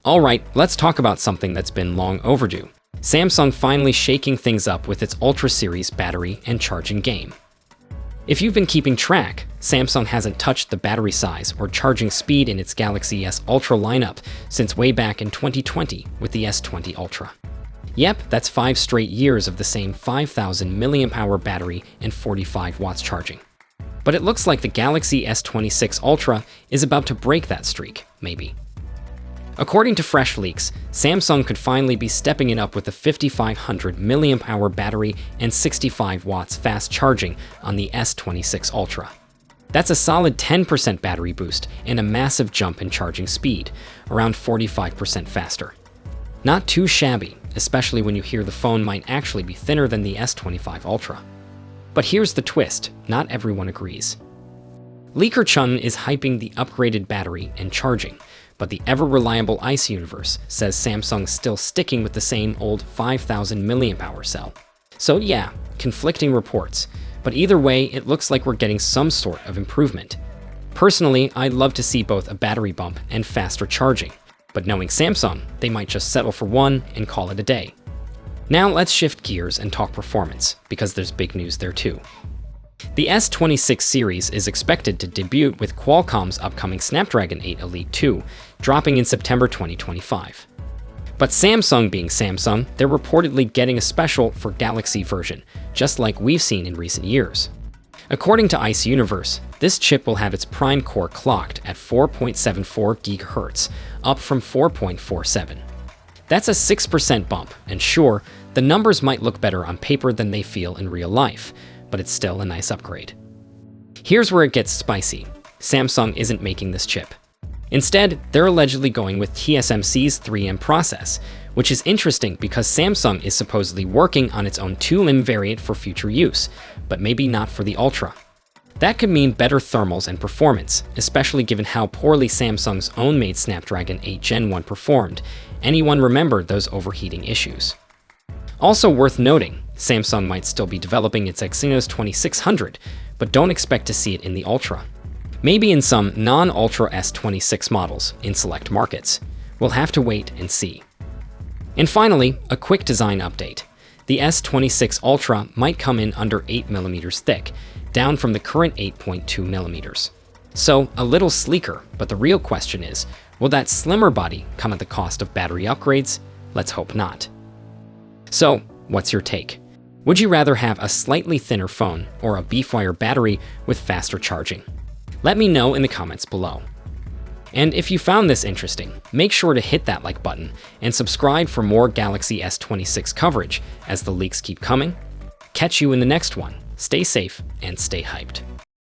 Alright, let's talk about something that's been long overdue. Samsung finally shaking things up with its Ultra series battery and charging game. If you've been keeping track, Samsung hasn't touched the battery size or charging speed in its Galaxy S Ultra lineup since way back in 2020 with the S20 Ultra. Yep, that's 5 straight years of the same 5,000 mAh battery and 45 watts charging. But it looks like the Galaxy S26 Ultra is about to break that streak, maybe. According to fresh leaks, Samsung could finally be stepping it up with a 5,500 mAh battery and 65 watts fast charging on the S26 Ultra. That's a solid 10% battery boost and a massive jump in charging speed, around 45% faster. Not too shabby, especially when you hear the phone might actually be thinner than the S25 Ultra. But here's the twist, not everyone agrees. Leaker Chun is hyping the upgraded battery and charging, but the ever-reliable Ice Universe says Samsung's still sticking with the same old 5,000 mAh cell. So yeah, conflicting reports, but either way, it looks like we're getting some sort of improvement. Personally, I'd love to see both a battery bump and faster charging, but knowing Samsung, they might just settle for one and call it a day. Now let's shift gears and talk performance, because there's big news there too. The S26 series is expected to debut with Qualcomm's upcoming Snapdragon 8 Elite 2, dropping in September 2025. But Samsung being Samsung, they're reportedly getting a special for Galaxy version, just like we've seen in recent years. According to Ice Universe, this chip will have its prime core clocked at 4.74 GHz, up from 4.47. That's a 6% bump, and sure, the numbers might look better on paper than they feel in real life, but it's still a nice upgrade. Here's where it gets spicy. Samsung isn't making this chip. Instead, they're allegedly going with TSMC's 3M process, which is interesting because Samsung is supposedly working on its own 2M variant for future use, but maybe not for the Ultra. That could mean better thermals and performance, especially given how poorly Samsung's own made Snapdragon 8 Gen 1 performed. Anyone remember those overheating issues? Also worth noting, Samsung might still be developing its Exynos 2600, but don't expect to see it in the Ultra. Maybe in some non-Ultra S26 models in select markets. We'll have to wait and see. And finally, a quick design update. The S26 Ultra might come in under 8mm thick, down from the current 8.2mm. So, a little sleeker, but the real question is, will that slimmer body come at the cost of battery upgrades? Let's hope not. So, what's your take? Would you rather have a slightly thinner phone or a beefwire battery with faster charging? Let me know in the comments below. And if you found this interesting, make sure to hit that like button and subscribe for more Galaxy S26 coverage as the leaks keep coming. Catch you in the next one. Stay safe and stay hyped.